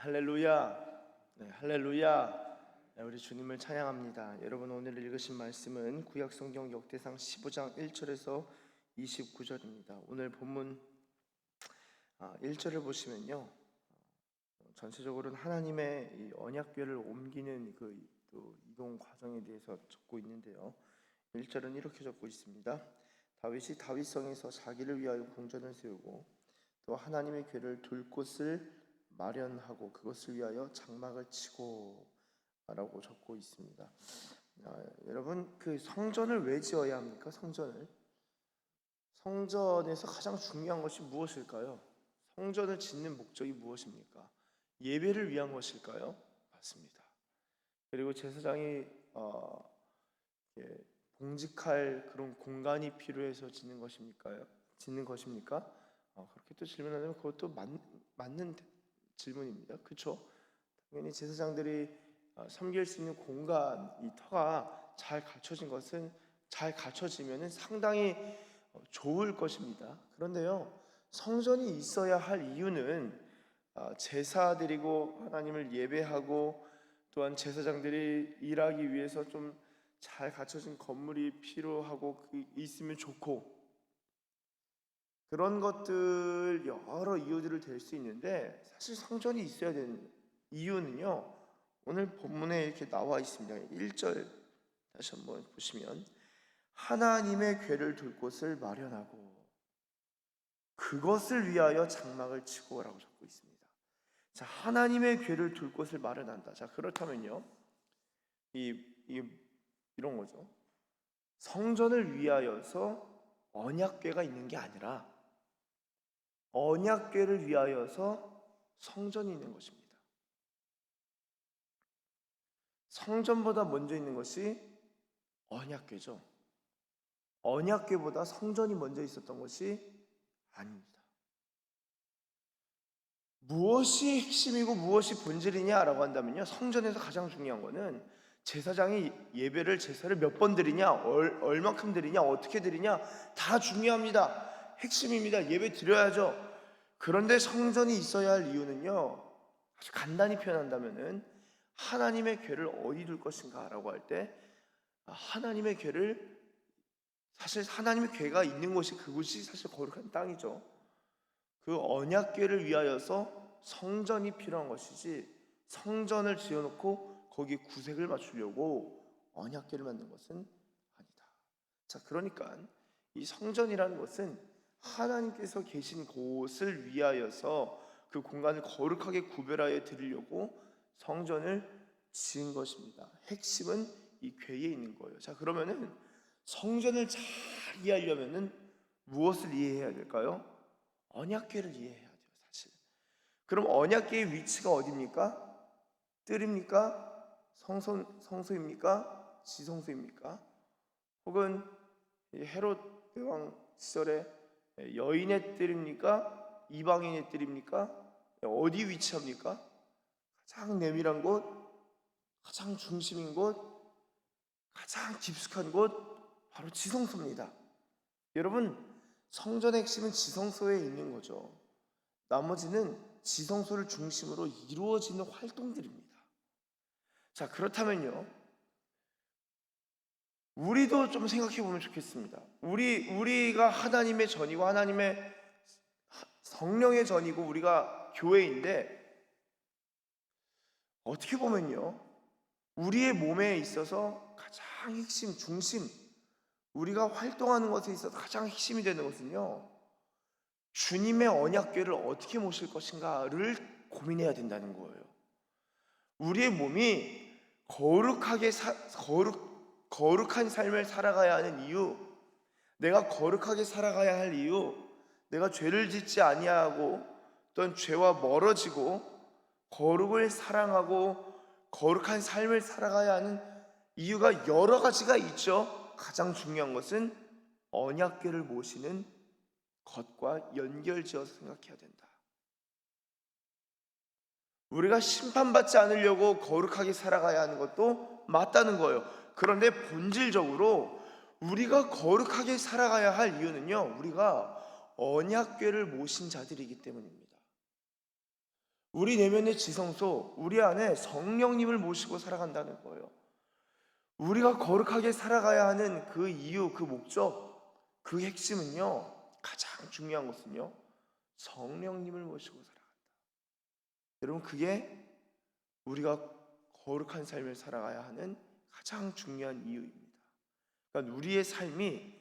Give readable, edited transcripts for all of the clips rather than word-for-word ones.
할렐루야. 네, 할렐루야. 네, 우리 주님을 찬양합니다. 여러분, 오늘 읽으신 말씀은 구약성경 역대상 15장 1절에서 29절입니다. 오늘 본문 1절을 보시면요, 전체적으로는 하나님의 이 언약궤를 옮기는 또 이동 과정에 대해서 적고 있는데요, 1절은 이렇게 적고 있습니다. 다윗이 다윗성에서 자기를 위하여 궁전을 세우고 또 하나님의 궤를 둘 곳을 마련하고 그것을 위하여 장막을 치고 라고 적고 있습니다. 여러분, 그 성전을 왜 지어야 합니까? 성전에서 가장 중요한 것이 무엇일까요? 성전을 짓는 목적이 무엇입니까? 예배를 위한 것일까요? 맞습니다. 그리고 제사장이 봉직할 그런 공간이 필요해서 짓는 것입니까? 그렇게 또 질문하면 그것도 맞는 질문입니다. 그렇죠? 당연히 제사장들이 섬길 수 있는 공간, 이 터가 잘 갖춰지면은 상당히 좋을 것입니다. 그런데요, 성전이 있어야 할 이유는 제사 드리고 하나님을 예배하고 또한 제사장들이 일하기 위해서 좀 잘 갖춰진 건물이 필요하고 있으면 좋고, 그런 것들 여러 이유들을 댈 수 있는데, 사실 성전이 있어야 되는 이유는요, 오늘 본문에 이렇게 나와 있습니다. 1절 다시 한번 보시면 하나님의 궤를 둘 곳을 마련하고 그것을 위하여 장막을 치고 라고 적고 있습니다. 자, 하나님의 궤를 둘 곳을 마련한다. 자, 그렇다면요, 이런 거죠. 성전을 위하여서 언약궤가 있는 게 아니라 언약궤를 위하여서 성전이 있는 것입니다. 성전보다 먼저 있는 것이 언약궤죠. 언약궤보다 성전이 먼저 있었던 것이 아닙니다. 무엇이 핵심이고 무엇이 본질이냐라고 한다면요, 성전에서 가장 중요한 것은 제사장이 제사를 몇 번 드리냐, 얼마큼 드리냐, 어떻게 드리냐, 다 중요합니다. 핵심입니다. 예배 드려야죠. 그런데 성전이 있어야 할 이유는요, 아주 간단히 표현한다면은 하나님의 궤를 어디 둘 것인가라고 할 때, 하나님의 궤를, 사실 하나님의 궤가 있는 곳이, 그곳이 사실 거룩한 땅이죠. 그 언약궤를 위하여서 성전이 필요한 것이지, 성전을 지어놓고 거기에 구색을 맞추려고 언약궤를 만든 것은 아니다. 자, 그러니까 이 성전이라는 것은 하나님께서 계신 곳을 위하여서 그 공간을 거룩하게 구별하여 드리려고 성전을 지은 것입니다. 핵심은 이 궤에 있는 거예요. 자, 그러면은 성전을 잘 이해하려면은 무엇을 이해해야 될까요? 언약궤를 이해해야 돼요, 사실. 그럼 언약궤의 위치가 어디입니까? 뜰입니까? 성소입니까? 지성소입니까? 혹은 헤롯 대왕 시절에 여인의 뜰입니까? 이방인의 뜰입니까? 어디 위치합니까? 가장 내밀한 곳, 가장 중심인 곳, 가장 깊숙한 곳, 바로 지성소입니다. 여러분, 성전의 핵심은 지성소에 있는 거죠. 나머지는 지성소를 중심으로 이루어지는 활동들입니다. 자, 그렇다면요, 우리도 좀 생각해 보면 좋겠습니다. 우리가 하나님의 전이고 하나님의 성령의 전이고 우리가 교회인데, 어떻게 보면요, 우리의 몸에 있어서 가장 핵심, 중심, 우리가 활동하는 것에 있어서 가장 핵심이 되는 것은요, 주님의 언약궤를 어떻게 모실 것인가를 고민해야 된다는 거예요. 우리의 몸이 거룩한 삶을 살아가야 하는 이유, 내가 거룩하게 살아가야 할 이유, 내가 죄를 짓지 아니하고 또는 죄와 멀어지고 거룩을 사랑하고 거룩한 삶을 살아가야 하는 이유가 여러 가지가 있죠. 가장 중요한 것은 언약궤를 모시는 것과 연결지어서 생각해야 된다. 우리가 심판받지 않으려고 거룩하게 살아가야 하는 것도 맞다는 거예요. 그런데 본질적으로 우리가 거룩하게 살아가야 할 이유는요, 우리가 언약궤를 모신 자들이기 때문입니다. 우리 내면의 지성소, 우리 안에 성령님을 모시고 살아간다는 거예요. 우리가 거룩하게 살아가야 하는 그 이유, 그 목적, 그 핵심은요, 가장 중요한 것은요, 성령님을 모시고 살아간다. 여러분, 그게 우리가 거룩한 삶을 살아가야 하는 가장 중요한 이유입니다. 그러니까 우리의 삶이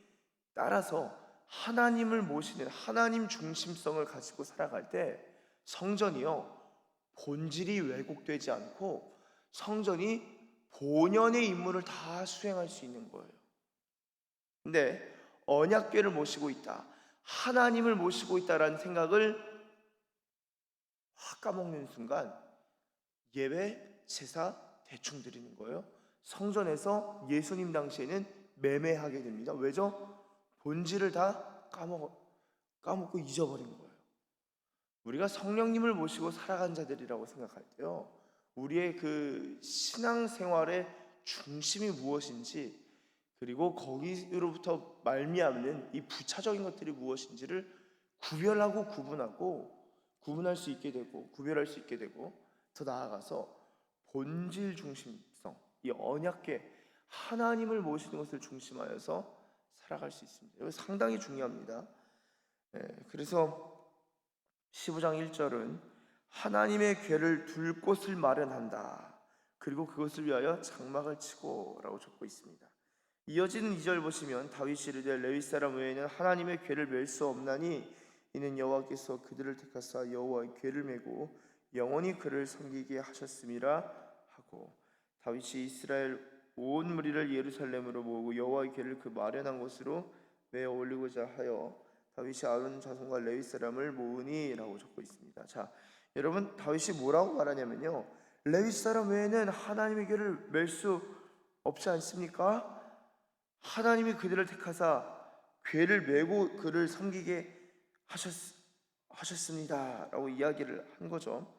따라서 하나님을 모시는 하나님 중심성을 가지고 살아갈 때 성전이요, 본질이 왜곡되지 않고 성전이 본연의 임무를 다 수행할 수 있는 거예요. 근데 언약궤를 모시고 있다, 하나님을 모시고 있다라는 생각을 확 까먹는 순간 예배, 제사 대충 드리는 거예요. 성전에서 예수님 당시에는 매매하게 됩니다. 왜죠? 본질을 다 까먹고 잊어버린 거예요. 우리가 성령님을 모시고 살아간 자들이라고 생각할 때요, 우리의 그 신앙생활의 중심이 무엇인지, 그리고 거기로부터 말미암는 이 부차적인 것들이 무엇인지를 구별하고 구분할 수 있게 되고, 구별할 수 있게 되고, 더 나아가서 본질 중심성, 이 언약궤 하나님을 모시는 것을 중심하여서 살아갈 수 있습니다. 이거 상당히 중요합니다. 그래서 15장 1절은 하나님의 궤를 둘 곳을 마련한다, 그리고 그것을 위하여 장막을 치고 라고 적고 있습니다. 이어지는 2절 보시면 다윗이 이르되 레위 사람 외에는 하나님의 궤를 맬 수 없나니 이는 여호와께서 그들을 택하사 여호와의 궤를 메고 영원히 그를 섬기게 하셨음이라 하고, 다윗이 이스라엘 온 무리를 예루살렘으로 모으고 여호와의 궤를 그 마련한 곳으로 메어 올리고자 하여 다윗이 아론 자손과 레위 사람을 모으니라고 적고 있습니다. 자, 여러분, 다윗이 뭐라고 말하냐면요, 레위 사람 외에는 하나님의 궤를 맬 수 없지 않습니까? 하나님이 그들을 택하사 궤를 메고 그를 섬기게 하셨습니다라고 이야기를 한 거죠.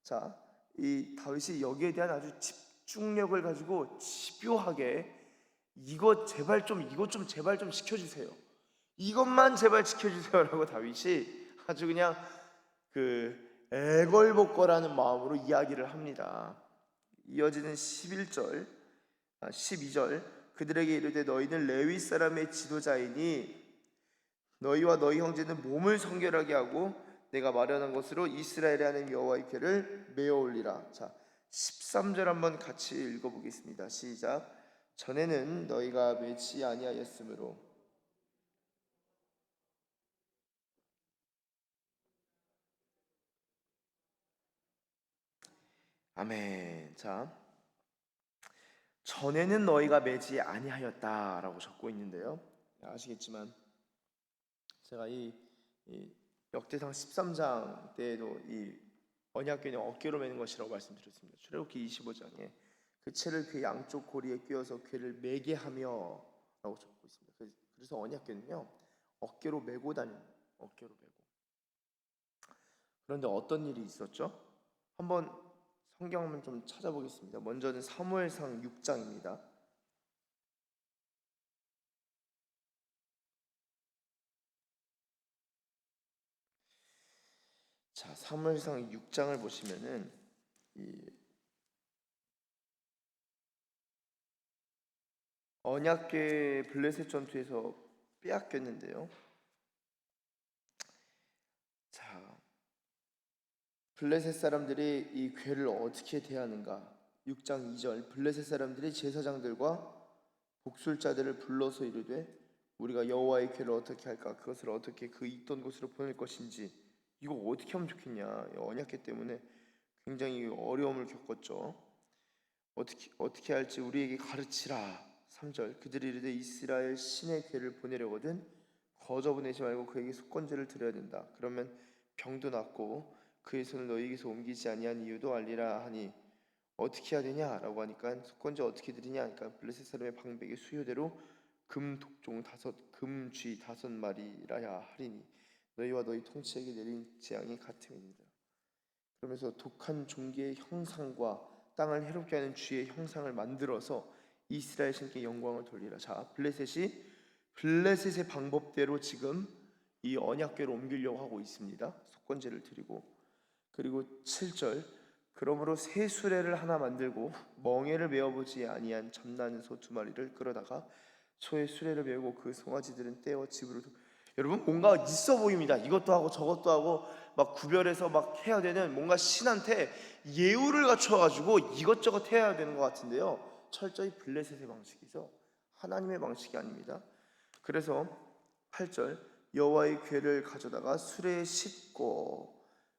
자, 이 다윗이 여기에 대한 아주 집중력을 가지고 집요하게 이것 좀 제발 좀 시켜주세요, 이것만 제발 지켜주세요라고 다윗이 아주 그냥 그 애걸복걸하는 마음으로 이야기를 합니다. 이어지는 12절 그들에게 이르되 너희는 레위 사람의 지도자이니 너희와 너희 형제는 몸을 성결하게 하고 내가 마련한 것으로 이스라엘에 하는 여호와의 궤를 메어 올리라. 자, 13절 한번 같이 읽어보겠습니다. 시작. 전에는 너희가 매지 아니하였으므로. 아멘. 자, 전에는 너희가 매지 아니하였다라고 적고 있는데요, 아시겠지만 제가 이 역대상 13장 때에도 이 언약궤는 어깨로 매는 것이라고 말씀드렸습니다. 출애굽기 25장에 그 채를 그 양쪽 고리에 끼워서 궤를 매게 하며 라고 적고 있습니다. 그래서 언약궤는요, 어깨로 메고 다니는, 어깨로 메고. 그런데 어떤 일이 있었죠? 한번 성경을 좀 찾아보겠습니다. 먼저는 사무엘상 6장입니다. 자, 사무엘상 6장을 보시면은 이 언약궤 블레셋 전투에서 빼앗겼는데요. 자, 블레셋 사람들이 이 궤를 어떻게 대하는가? 6장 2절 블레셋 사람들이 제사장들과 복술자들을 불러서 이르되 우리가 여호와의 궤를 어떻게 할까? 그것을 어떻게 그 있던 곳으로 보낼 것인지 이거 어떻게 하면 좋겠냐? 언약궤 때문에 굉장히 어려움을 겪었죠. 어떻게 할지 우리에게 가르치라. 3절 그들이 이르되 이스라엘 신의 궤를 보내려거든 거저 보내지 말고 그에게 속건제를 드려야 된다. 그러면 병도 낫고 그의 손을 너희에게서 옮기지 아니한 이유도 알리라 하니 어떻게 해야 되냐라고 하니까 속건제 어떻게 드리냐 하니까 블레셋 사람의 방백의 수요대로 금 독종 5 금쥐 5마리라야 하리니 너희와 너희 통치에게 내린 재앙이 같음이니라. 그러면서 독한 종기의 형상과 땅을 해롭게 하는 쥐의 형상을 만들어서 이스라엘 신께 영광을 돌리라. 자, 블레셋의 방법대로 지금 이 언약궤를 옮기려고 하고 있습니다. 속건제를 드리고 그리고 7절, 그러므로 새 수레를 하나 만들고 멍에를 메어보지 아니한 점나는 소 2마리를 끌어다가 소의 수레를 메우고 그 송아지들은 떼어 집으로 여러분 뭔가 있어 보입니다. 이것도 하고 저것도 하고 막 구별해서 막 해야 되는 뭔가 신한테 예우를 갖춰가지고 이것저것 해야 되는 것 같은데요, 철저히 블레셋의 방식이죠. 하나님의 방식이 아닙니다. 그래서 8절, 여호와의 궤를 가져다가 수레에 싣고,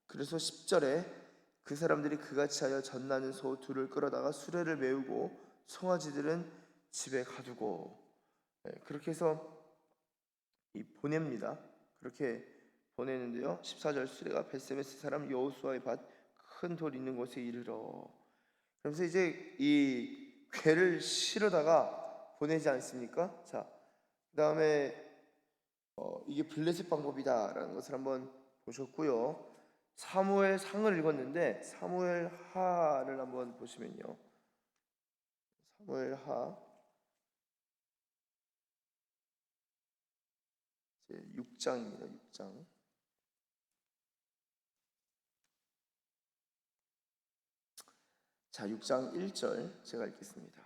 그래서 10절에 그 사람들이 그같이 하여 젖나는 소 2를 끌어다가 수레를 메우고 송아지들은 집에 가두고, 그렇게 해서 보냅니다. 그렇게 보내는데요, 14절, 수레가 벳세메스 사람 여호수아의 밭 큰 돌 있는 곳에 이르러, 그래서 이제 이 궤를 실어다가 보내지 않습니까? 자, 그 다음에 이게 블레셋 방법이다라는 것을 한번 보셨고요. 사무엘 상을 읽었는데 사무엘 하를 한번 보시면요, 사무엘 하 6장입니다. 6장. 자, 6장 1절 제가 읽겠습니다.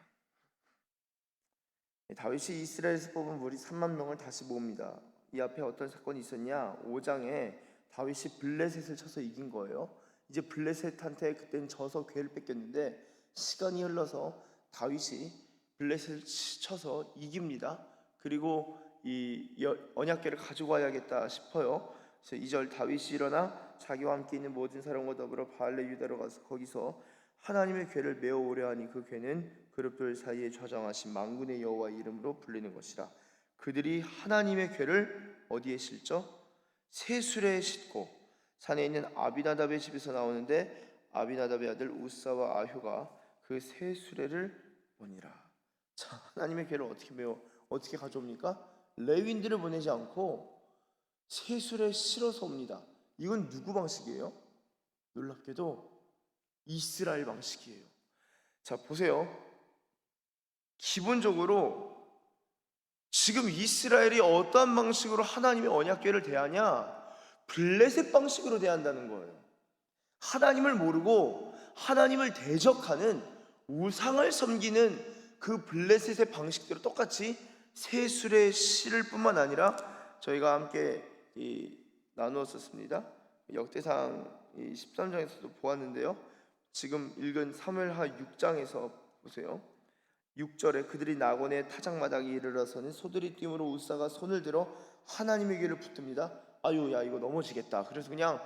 다윗이 이스라엘에서 뽑은 무리 3만 명을 다시 모읍니다. 이 앞에 어떤 사건이 있었냐? 5장에 다윗이 블레셋을 쳐서 이긴 거예요. 이제 블레셋한테 그때는 져서 궤를 뺏겼는데 시간이 흘러서 다윗이 블레셋을 쳐서 이깁니다. 그리고 이 언약궤를 가지고 와야겠다 싶어요. 그래서 2절, 다윗이 일어나 자기와 함께 있는 모든 사람과 더불어 바알레 유다로 가서 거기서 하나님의 궤를 메어 오려 하니 그 궤는 그룹들 사이에 좌정하신 만군의 여호와의 이름으로 불리는 것이라. 그들이 하나님의 궤를 어디에 실죠? 새 수레에 싣고 산에 있는 아비나답의 집에서 나오는데 아비나답의 아들 우사와 아효가 그 새 수레를 보니라. 자, 하나님의 궤를 어떻게 가져옵니까? 레위인들을 보내지 않고 새 수레에 실어서 옵니다. 이건 누구 방식이에요? 놀랍게도 이스라엘 방식이에요. 자, 보세요. 기본적으로 지금 이스라엘이 어떠한 방식으로 하나님의 언약궤를 대하냐? 블레셋 방식으로 대한다는 거예요. 하나님을 모르고 하나님을 대적하는, 우상을 섬기는 그 블레셋의 방식대로 똑같이 새 수레에 실을 뿐만 아니라, 저희가 함께 나누었었습니다. 역대상 13장에서도 보았는데요, 지금 읽은 사무엘하 6장에서 보세요. 6절에 그들이 나곤의 타작마당에 이르러서는 소들이 뛰므로 우사가 손을 들어 하나님의 궤를 붙듭니다. 아유, 야, 이거 넘어지겠다. 그래서 그냥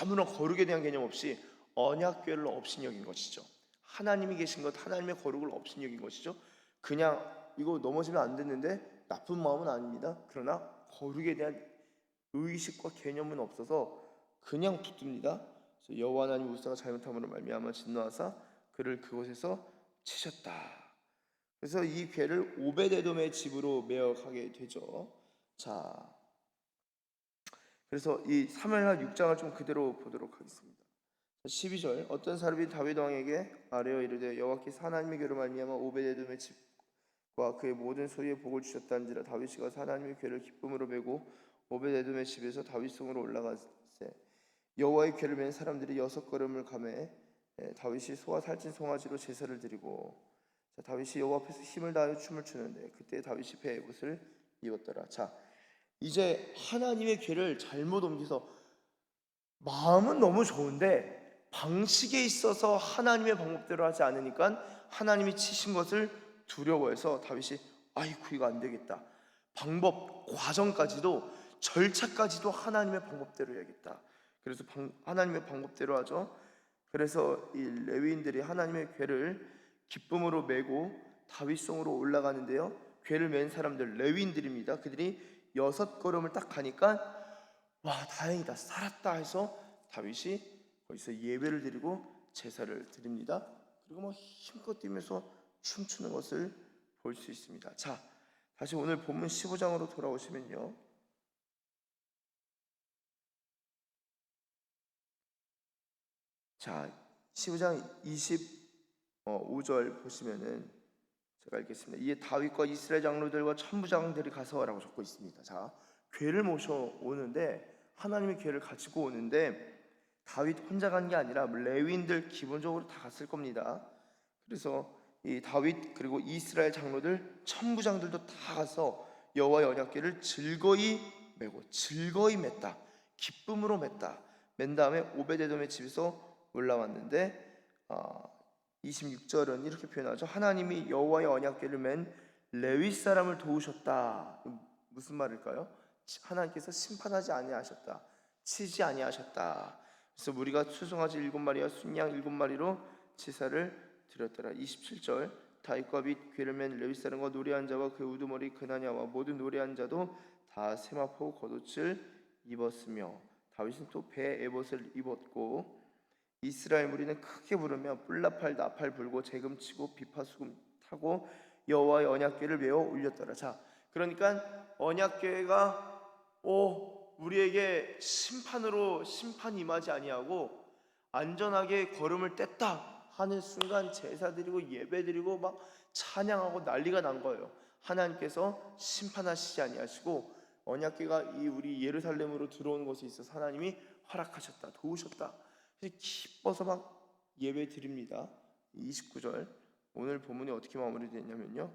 아무런 거룩에 대한 개념 없이 언약궤를 업신여긴 것이죠. 하나님이 계신 것, 하나님의 거룩을 업신여긴 것이죠. 그냥 이거 넘어지면 안 됐는데 나쁜 마음은 아닙니다. 그러나 거룩에 대한 의식과 개념은 없어서 그냥 붙듭니다. 여호와 하나님 우사가 잘못함으로 말미암아 진노하사 그를 그곳에서 치셨다. 그래서 이 궤를 오베데돔의 집으로 메어가게 되죠. 자, 그래서 이 사무엘하 6장을 좀 그대로 보도록 하겠습니다. 12절, 어떤 사람이 다윗 왕에게 아뢰어 이르되 여호와께서 하나님의 궤로 말미암아 오베데돔의 집과 그의 모든 소유에 복을 주셨다는지라. 다윗이 가서 하나님의 궤를 기쁨으로 메고 오베데돔의 집에서 다윗 성으로 올라가세 여호와의 궤를 맨 사람들이 6걸음을 가매 다윗이 소와 살찐 송아지로 제사를 드리고, 자, 다윗이 여호와 앞에서 힘을 다하여 춤을 추는데 그때 다윗이 배의 옷을 입었더라. 자, 이제 하나님의 궤를 잘못 옮겨서, 마음은 너무 좋은데 방식에 있어서 하나님의 방법대로 하지 않으니까 하나님이 치신 것을 두려워해서 다윗이 아이고 이거 안 되겠다. 방법, 과정까지도, 절차까지도 하나님의 방법대로 해야겠다. 그래서 하나님의 방법대로 하죠. 그래서 이 레위인들이 하나님의 궤를 기쁨으로 메고 다윗성으로 올라가는데요, 궤를 맨 사람들 레위인들입니다. 그들이 6걸음을 딱 가니까 와, 다행이다, 살았다 해서 다윗이 거기서 예배를 드리고 제사를 드립니다. 그리고 뭐 힘껏 뛰면서 춤추는 것을 볼 수 있습니다. 자, 다시 오늘 본문 15장으로 돌아오시면요, 자, 15장 25절 보시면은 제가 읽겠습니다. 이에 다윗과 이스라엘 장로들과 천부장들이 가서라고 적고 있습니다. 자, 궤를 모셔 오는데, 하나님의 궤를 가지고 오는데 다윗 혼자 간 게 아니라 레위인들 기본적으로 다 갔을 겁니다. 그래서 이 다윗 그리고 이스라엘 장로들 천부장들도 다 가서 여호와의 언약궤를 즐거이 메고 즐거이 맸다. 기쁨으로 맸다. 맨 다음에 오베데돔의 집에서 올라왔는데 26절은 이렇게 표현하죠. 하나님이 여호와의 언약궤를 맨 레위 사람을 도우셨다. 무슨 말일까요? 하나님께서 심판하지 아니하셨다. 치지 아니하셨다. 그래서 무리가 수송아지 7마리와 순양 7마리로 제사를 드렸더라. 27절 다윗과 및 궤를 맨 레위 사람과 노래한 자와 그 우두머리 그나냐와 모든 노래한 자도 다 세마포 겉옷을 입었으며 다윗은 또 배 에봇을 입었고 이스라엘 무리는 크게 부르며 뿔나팔 나팔 불고 재금 치고 비파 수금 타고 여호와의 언약궤를 메어 올렸더라. 자, 그러니까 언약궤가 우리에게 심판으로 심판 임하지 아니하고 안전하게 걸음을 뗐다 하는 순간 제사 드리고 예배 드리고 막 찬양하고 난리가 난 거예요. 하나님께서 심판하시지 아니하시고 언약궤가 이 우리 예루살렘으로 들어오는 것에 있어서 하나님이 허락하셨다, 도우셨다. 그래서 기뻐서 막 예배 드립니다. 29절 오늘 본문이 어떻게 마무리되냐면요,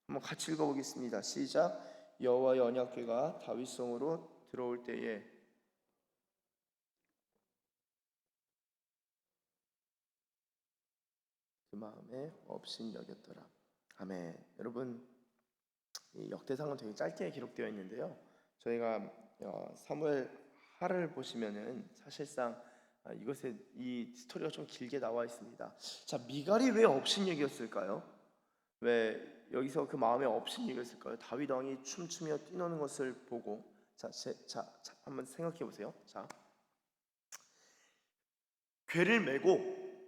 한번 같이 읽어보겠습니다. 시작. 여호와의 언약궤가 다윗성으로 들어올 때에 그 마음에 없인 여겼더라. 아멘. 여러분, 이 역대상은 되게 짧게 기록되어 있는데요, 저희가 사무엘 하를 보시면은 사실상 이것에 이 스토리가 좀 길게 나와 있습니다. 자, 미갈이 왜 업신여겼을까요? 왜 여기서 그 마음에 업신여겼을까요? 다윗 왕이 춤추며 뛰노는 것을 보고 자, 한번 생각해 보세요. 자, 궤를 메고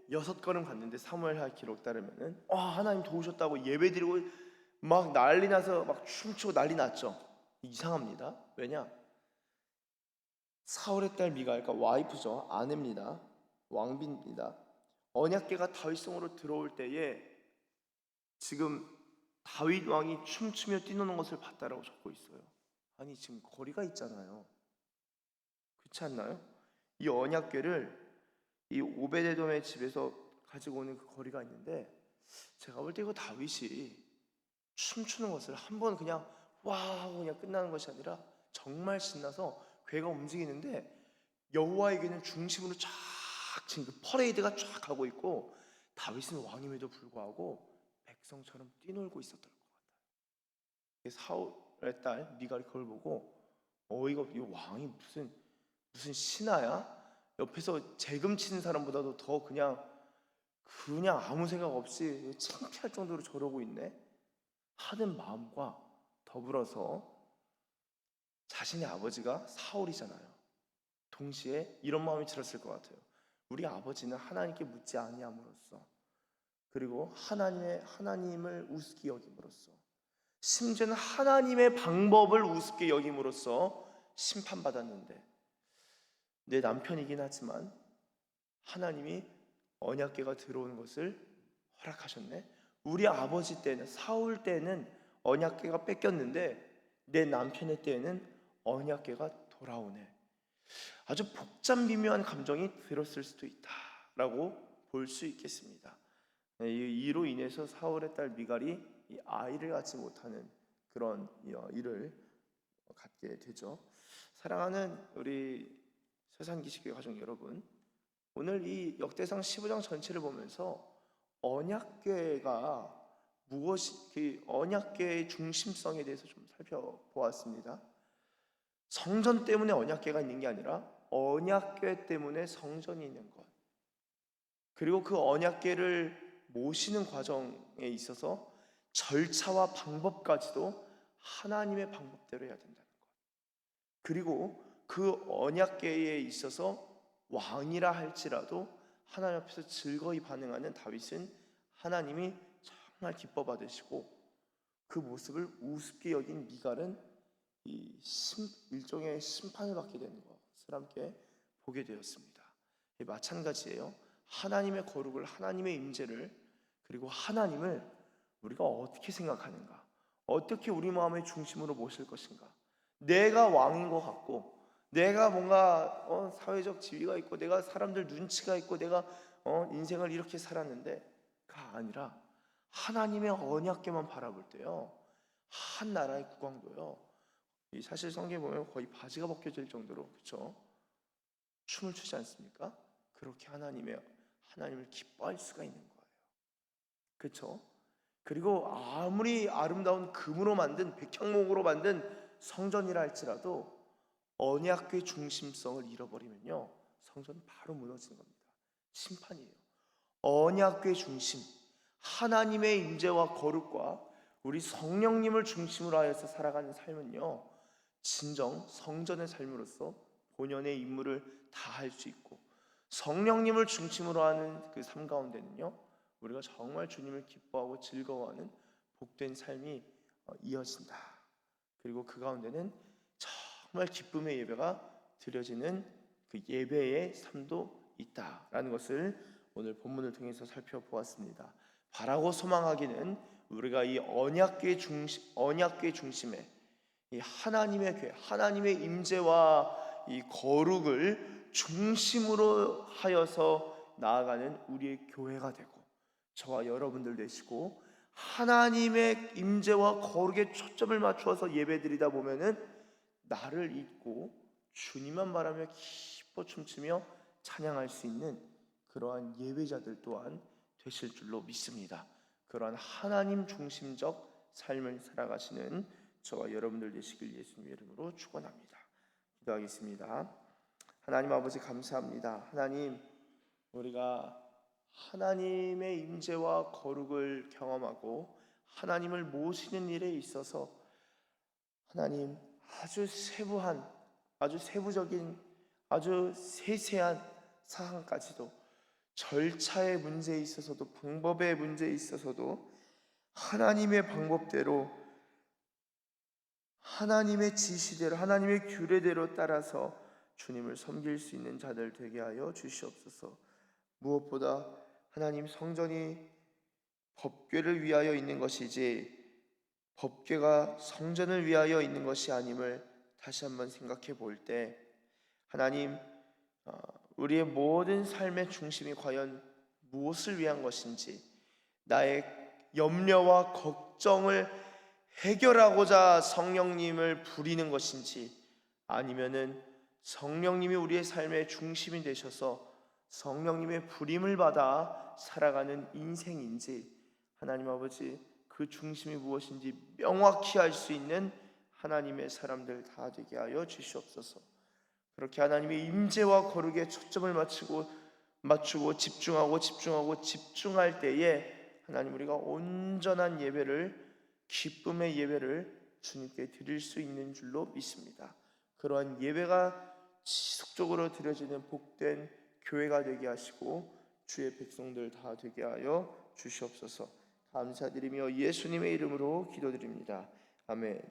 6걸음 갔는데 사무엘하 기록 따르면은 하나님 도우셨다고 예배드리고 막 난리 나서 막 춤추고 난리 났죠. 이상합니다. 왜냐? 사울의 딸 미갈, 그러니까 와이프죠, 아내입니다. 왕비입니다. 언약궤가 다윗성으로 들어올 때에 지금 다윗 왕이 춤추며 뛰노는 것을 봤다라고 적고 있어요. 아니, 지금 거리가 있잖아요. 그렇지 않나요? 이 언약궤를 이 오베데돔의 집에서 가지고 오는 그 거리가 있는데, 제가 볼 때 이거 다윗이 춤추는 것을 한번 그냥 와 하고 그냥 끝나는 것이 아니라 정말 신나서 궤가 움직이는데 여호와의 궤는 중심으로 쫙 지금 그 퍼레이드가 쫙 가고 있고 다윗은 왕임에도 불구하고 백성처럼 뛰놀고 있었던 것 같아요. 사울의 딸 미갈이 그걸 보고 어이가 없이, 이 왕이 무슨 신하야? 옆에서 재금 치는 사람보다도 더 그냥 아무 생각 없이 창피할 정도로 저러고 있네 하는 마음과 더불어서 자신의 아버지가 사울이잖아요. 동시에 이런 마음이 들었을 것 같아요. 우리 아버지는 하나님께 묻지 아니함으로써, 그리고 하나님을 우습게 여김으로써, 심지어는 하나님의 방법을 우습게 여김으로써 심판받았는데, 내 남편이긴 하지만 하나님이 언약궤가 들어오는 것을 허락하셨네. 우리 아버지 때는, 사울 때는 언약궤가 뺏겼는데 내 남편의 때에는 언약궤가 돌아오네. 아주 복잡 미묘한 감정이 들었을 수도 있다라고 볼 수 있겠습니다. 이로 인해서 사울의 딸 미갈이 이 아이를 갖지 못하는 그런 일을 갖게 되죠. 사랑하는 우리 세상기식의 가족 여러분, 오늘 이 역대상 15장 전체를 보면서 언약궤가 무엇이, 언약궤의 중심성에 대해서 좀 살펴보았습니다. 성전 때문에 언약궤가 있는 게 아니라 언약궤 때문에 성전이 있는 것, 그리고 그 언약궤를 모시는 과정에 있어서 절차와 방법까지도 하나님의 방법대로 해야 된다는 것, 그리고 그 언약궤에 있어서 왕이라 할지라도 하나님 앞에서 즐거이 반응하는 다윗은 하나님이 정말 기뻐 받으시고, 그 모습을 우습게 여긴 미갈은 일종의 심판을 받게 되는 것을 함께 보게 되었습니다. 마찬가지예요. 하나님의 거룩을, 하나님의 임재를, 그리고 하나님을 우리가 어떻게 생각하는가, 어떻게 우리 마음의 중심으로 모실 것인가. 내가 왕인 것 같고 내가 뭔가 사회적 지위가 있고 내가 사람들 눈치가 있고 내가 인생을 이렇게 살았는데가 아니라 하나님의 언약궤만 바라볼 때요, 한 나라의 국왕도요, 이 사실 성경에 보면 거의 바지가 벗겨질 정도로, 그렇죠, 춤을 추지 않습니까? 그렇게 하나님을 기뻐할 수가 있는 거예요. 그렇죠? 그리고 아무리 아름다운 금으로 만든 백향목으로 만든 성전이라 할지라도 언약궤 중심성을 잃어버리면요, 성전은 바로 무너지는 겁니다. 심판이에요. 언약궤 중심, 하나님의 임재와 거룩과 우리 성령님을 중심으로 하여서 살아가는 삶은요, 진정 성전의 삶으로서 본연의 임무를 다할 수 있고, 성령님을 중심으로 하는 그 삶 가운데는요, 우리가 정말 주님을 기뻐하고 즐거워하는 복된 삶이 이어진다. 그리고 그 가운데는 정말 기쁨의 예배가 드려지는 그 예배의 삶도 있다라는 것을 오늘 본문을 통해서 살펴보았습니다. 바라고 소망하기는 우리가 이 언약궤 중심에 이 하나님의 궤, 하나님의 임재와 이 거룩을 중심으로 하여서 나아가는 우리의 교회가 되고, 저와 여러분들 되시고, 하나님의 임재와 거룩에 초점을 맞추어서 예배드리다 보면은 나를 잊고 주님만 바라며 기뻐 춤추며 찬양할 수 있는 그러한 예배자들 또한 되실 줄로 믿습니다. 그러한 하나님 중심적 삶을 살아가시는 저와 여러분들 되시길 예수님의 이름으로 축원합니다. 기도하겠습니다. 하나님 아버지, 감사합니다. 하나님, 우리가 하나님의 임재와 거룩을 경험하고 하나님을 모시는 일에 있어서 하나님, 아주 세부한, 아주 세부적인, 아주 세세한 사항까지도, 절차의 문제에 있어서도, 방법의 문제에 있어서도 하나님의 방법대로, 하나님의 지시대로, 하나님의 규례대로 따라서 주님을 섬길 수 있는 자들 되게 하여 주시옵소서. 무엇보다 하나님, 성전이 법궤를 위하여 있는 것이지 법궤가 성전을 위하여 있는 것이 아님을 다시 한번 생각해 볼 때, 하나님, 우리의 모든 삶의 중심이 과연 무엇을 위한 것인지, 나의 염려와 걱정을 해결하고자 성령님을 부리는 것인지, 아니면은 성령님이 우리의 삶의 중심이 되셔서 성령님의 부림을 받아 살아가는 인생인지, 하나님 아버지, 그 중심이 무엇인지 명확히 알 수 있는 하나님의 사람들 다 되게 하여 주시옵소서. 그렇게 하나님의 임재와 거룩에 초점을 맞추고 집중할 때에 하나님, 우리가 온전한 예배를, 기쁨의 예배를 주님께 드릴 수 있는 줄로 믿습니다. 그러한 예배가 지속적으로 드려지는 복된 교회가 되게 하시고 주의 백성들 다 되게 하여 주시옵소서. 감사드리며 예수님의 이름으로 기도드립니다. 아멘.